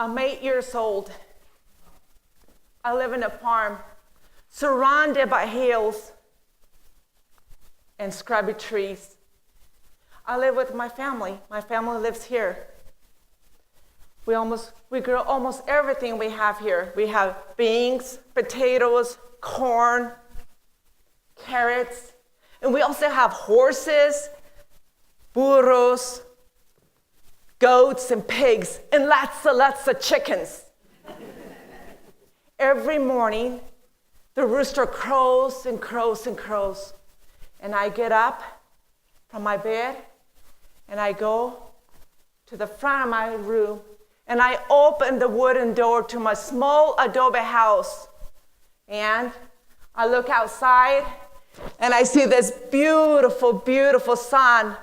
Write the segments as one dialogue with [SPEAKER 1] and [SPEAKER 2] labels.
[SPEAKER 1] I'm 8 years old. I live in a farm surrounded by hills and scrubby trees. I live with my family. My family lives here. We grow almost everything we have here. We have beans, potatoes, corn, carrots, and we also have horses, burros, goats, and pigs, and lots of chickens. Every morning, the rooster crows and crows and crows, and I get up from my bed, and I go to the front of my room, and I open the wooden door to my small adobe house, and I look outside, and I see this beautiful, beautiful sun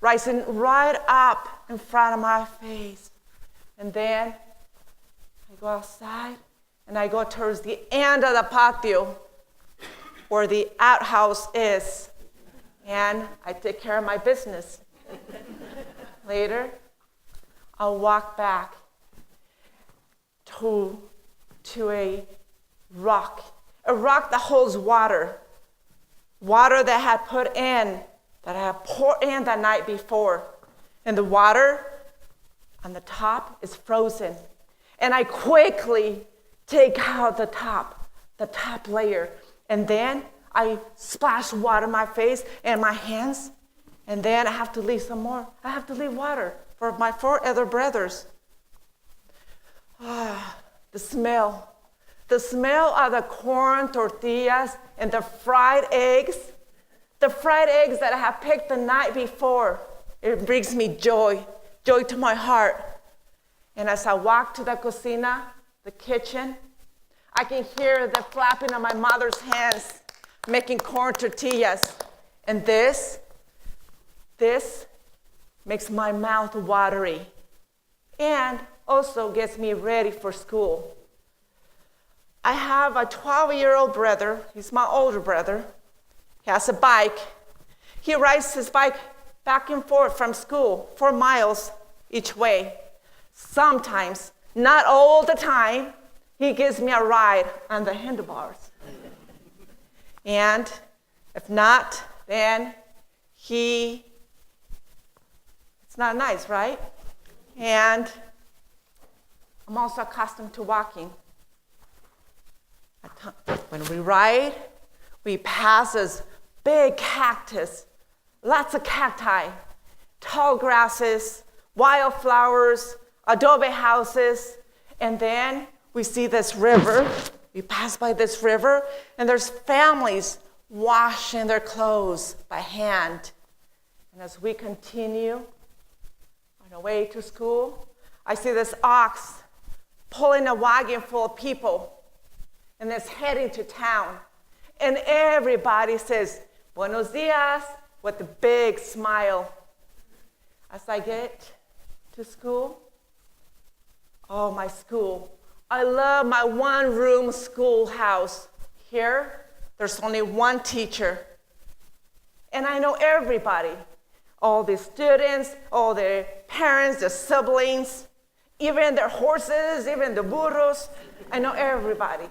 [SPEAKER 1] rising right up in front of my face. And then I go outside, and I go towards the end of the patio where the outhouse is, and I take care of my business. Later, I'll walk back to a rock that holds water that I had poured in the night before. And the water on the top is frozen. And I quickly take out the top layer, and then I splash water in my face and my hands, and then I have to leave some more. I have to leave water for my 4 other brothers. The smell of the corn tortillas and the fried eggs that I have picked the night before, it brings me joy to my heart. And as I walk to the cocina, the kitchen, I can hear the flapping of my mother's hands making corn tortillas. And this makes my mouth watery and also gets me ready for school. I have a 12-year-old brother. He's my older brother. He has a bike. He rides his bike back and forth from school 4 miles each way. Sometimes, not all the time, he gives me a ride on the handlebars. And if not, then it's not nice, right? And I'm also accustomed to walking. When we ride, we pass this big cactus, lots of cacti, tall grasses, wildflowers, adobe houses, and then we see this river. We pass by this river, and there's families washing their clothes by hand. And as we continue on our way to school, I see this ox pulling a wagon full of people, and it's heading to town. And everybody says, "Buenos dias," with a big smile. As I get to school, my school. I love my one-room schoolhouse. Here, there's only one teacher. And I know everybody, all the students, all their parents, their siblings, even their horses, even the burros. I know everybody.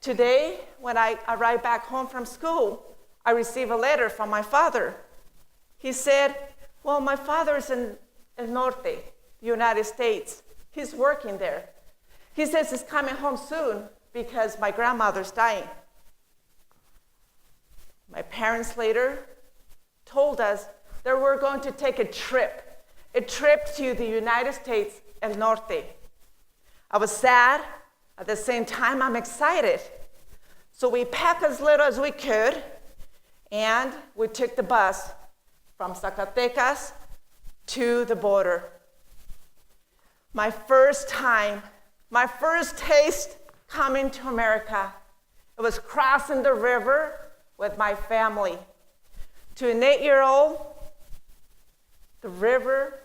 [SPEAKER 1] Today, when I arrived back home from school, I received a letter from my father. He said, well, my father is in El Norte, the United States. He's working there. He says he's coming home soon because my grandmother's dying. My parents later told us that we're going to take a trip to the United States, El Norte. I was sad. At the same time, I'm excited. So we packed as little as we could, and we took the bus from Zacatecas to the border. My first taste coming to America, it was crossing the river with my family. To an 8-year-old, the river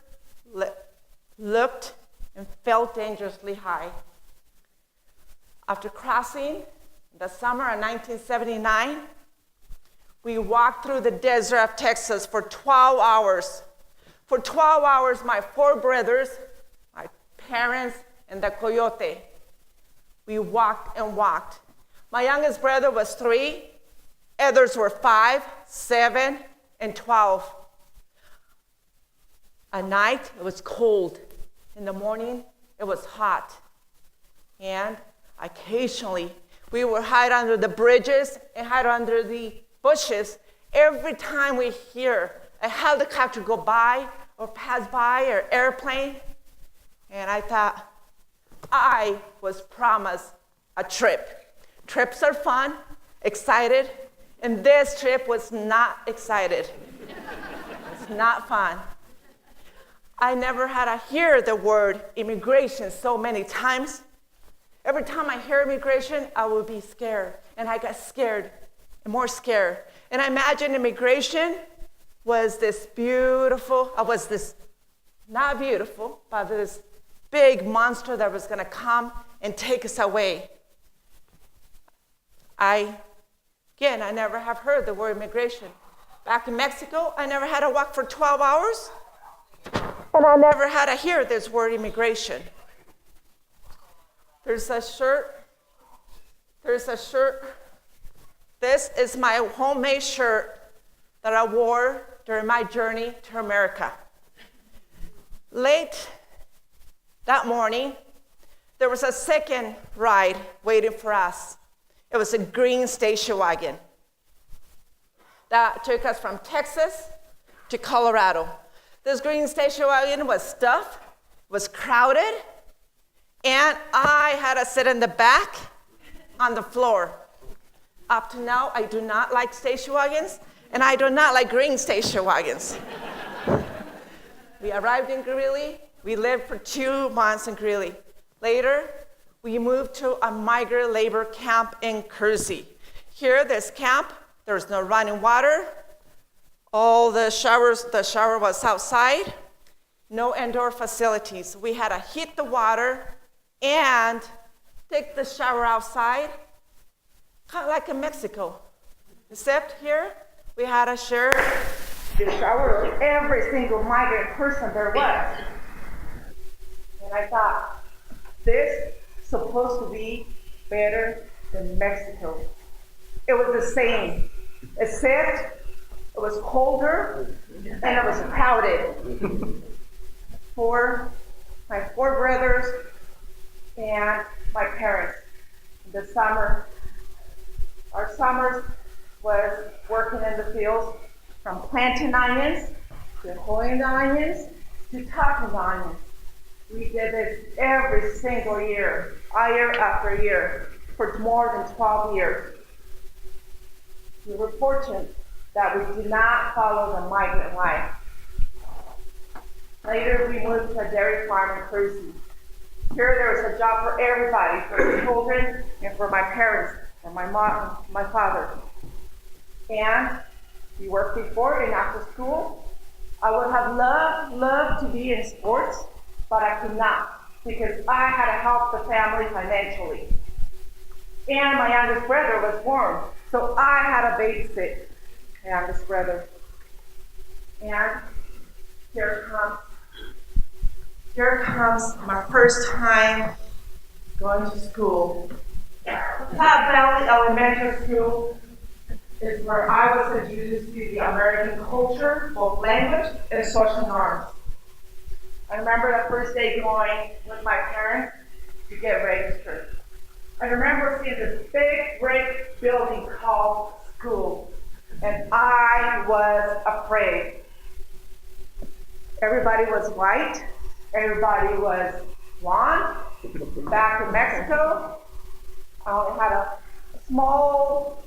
[SPEAKER 1] looked and felt dangerously high. After crossing the summer of 1979, we walked through the desert of Texas for 12 hours. For 12 hours, my 4 brothers, my parents, and the coyote. We walked and walked. My youngest brother was 3, others were 5, 7, and 12. At night, it was cold. In the morning, it was hot. And occasionally, we would hide under the bridges and hide under the bushes. Every time we hear a helicopter go by or pass by or airplane, and I thought I was promised a trip. Trips are fun, excited, and this trip was not excited. It's not fun. I never had to hear the word immigration so many times. Every time I hear immigration, I would be scared, and I got scared and more scared. And I imagined immigration was this beautiful, not beautiful, but this big monster that was gonna come and take us away. I never have heard the word immigration. Back in Mexico, I never had to walk for 12 hours, and I never had to hear this word immigration. There's a shirt. This is my homemade shirt that I wore during my journey to America. Late that morning, there was a second ride waiting for us. It was a green station wagon that took us from Texas to Colorado. This green station wagon was stuffed, was crowded, and I had to sit in the back on the floor. Up to now, I do not like station wagons, and I do not like green station wagons. We arrived in Greeley. We lived for 2 months in Greeley. Later, we moved to a migrant labor camp in Kersey. Here, this camp, there's no running water. All the shower was outside. No indoor facilities. We had to heat the water and take the shower outside, kind of like in Mexico. Except here, we had to share the shower with every single migrant person there was. And I thought, this is supposed to be better than Mexico. It was the same, except it was colder and it was crowded. My 4 brothers and my parents. In the summer, our summers was working in the fields, from planting onions to hoeing the onions to talking the onions. We did this every single year after year, for more than 12 years. We were fortunate that we did not follow the migrant life. Later, we moved to a dairy farm in Kersey. Here, there was a job for everybody, for the children and for my parents, and my mom, my father. And we worked before and after school. I would have loved to be in sports, but I could not, because I had to help the family financially. And my youngest brother was born, so I had to babysit my youngest brother. And here comes my first time going to school. Platte Valley Elementary School is where I was introduced to the American culture, both language and social norms. I remember the first day going with my parents to get registered. I remember seeing this big brick building called school, and I was afraid. Everybody was white. Everybody was blonde. Back in Mexico, I only had a small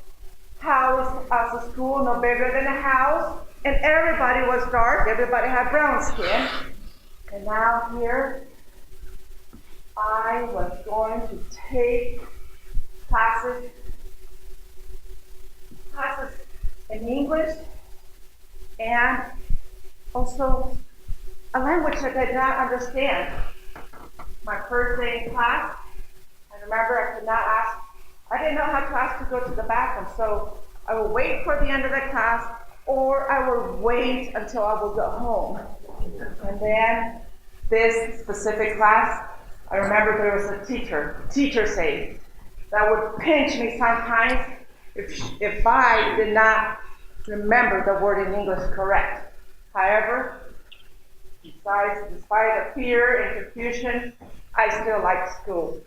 [SPEAKER 1] house as a school, no bigger than a house, and everybody was dark. Everybody had brown skin. And now here, I was going to take classes in English and also a language that I did not understand. My first day in class, I remember I didn't know how to ask to go to the bathroom, so I would wait for the end of the class, or I would wait until I would go home. And then this specific class, I remember there was a teacher say, that would pinch me sometimes if I did not remember the word in English correct. However, despite the fear and confusion, I still liked school.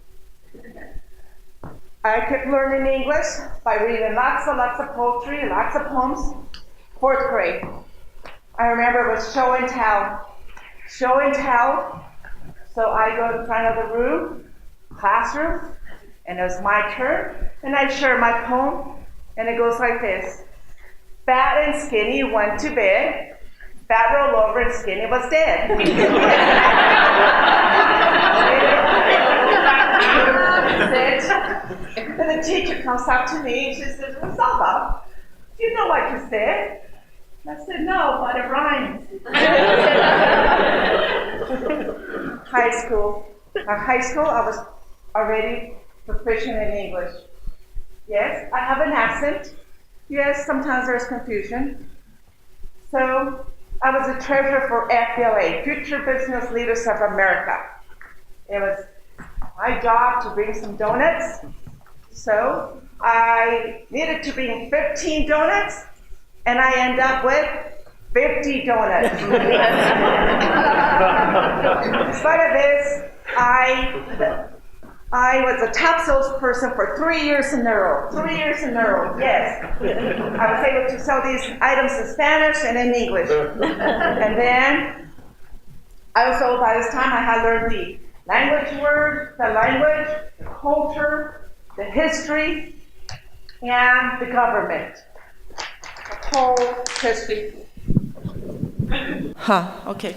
[SPEAKER 1] I kept learning English by reading lots of poetry, lots of poems. 4th grade. I remember it was show and tell. Show and tell. So I go in front of the classroom, and it was my turn, and I share my poem, and it goes like this. Fat and skinny went to bed. Fat rolled over and skinny was dead. And the teacher comes up to me and she says, Rosalva, do you know what you said? And I said, no, but it rhymes. High school, I was already proficient in English. Yes, I have an accent. Yes, sometimes there's confusion. So I was a treasurer for FBLA, Future Business Leaders of America. It was my job to bring some donuts. So I needed to bring 15 donuts, and I end up with 50 donuts. In spite of this, I was a top salesperson for 3 years in a row. 3 years in a row, yes. I was able to sell these items in Spanish and in English. And then, also by this time, I had learned the language, the culture, the history, and the government. The whole history. Okay.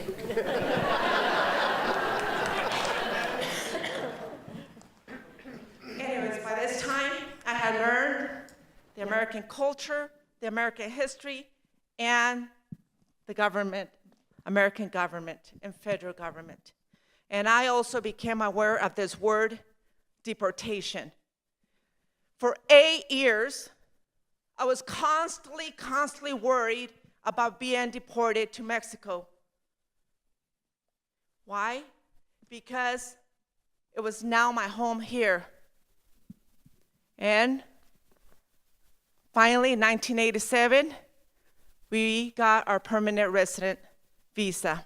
[SPEAKER 1] Anyways, by this time, I had learned the American culture, the American history, and the government, American government and federal government. And I also became aware of this word, deportation. For 8 years, I was constantly worried about being deported to Mexico. Why? Because it was now my home here. And finally, in 1987, we got our permanent resident visa.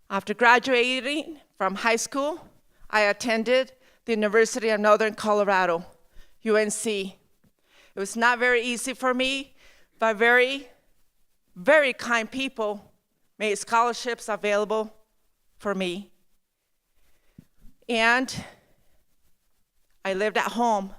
[SPEAKER 1] After graduating from high school, I attended the University of Northern Colorado, UNC. It was not very easy for me, but very, very kind people made scholarships available for me. And I lived at home.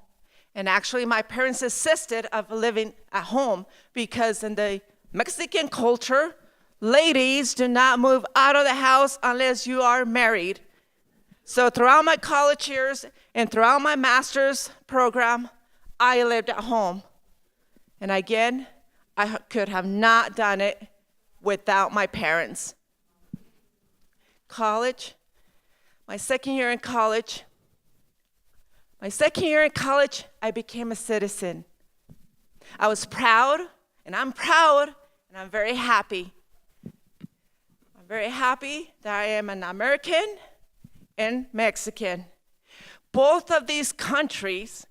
[SPEAKER 1] And actually, my parents insisted of living at home because in the Mexican culture, ladies do not move out of the house unless you are married. So throughout my college years and throughout my master's program, I lived at home. And again, I could have not done it without my parents. College, my second year in college, I became a citizen. I was proud, and I'm very happy. I'm very happy that I am an American and Mexican. Both of these countries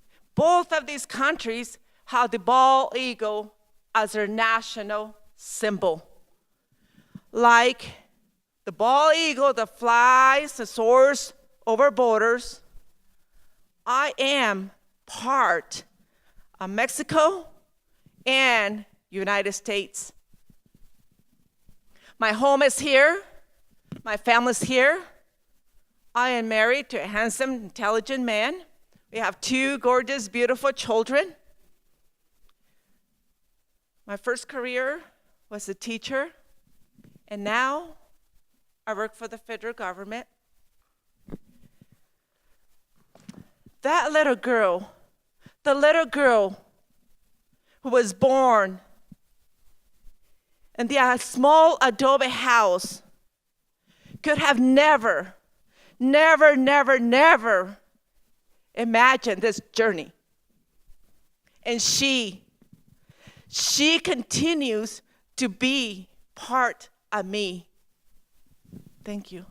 [SPEAKER 1] have the bald eagle as their national symbol. Like the bald eagle that flies and soars over borders, I am part of Mexico and United States. My home is here. My family's here. I am married to a handsome, intelligent man. We have 2 gorgeous, beautiful children. My first career was a teacher, and now I work for the federal government. That little girl, the little girl who was born in the small adobe house could have never imagined this journey. And she continues to be part of me.
[SPEAKER 2] Thank you.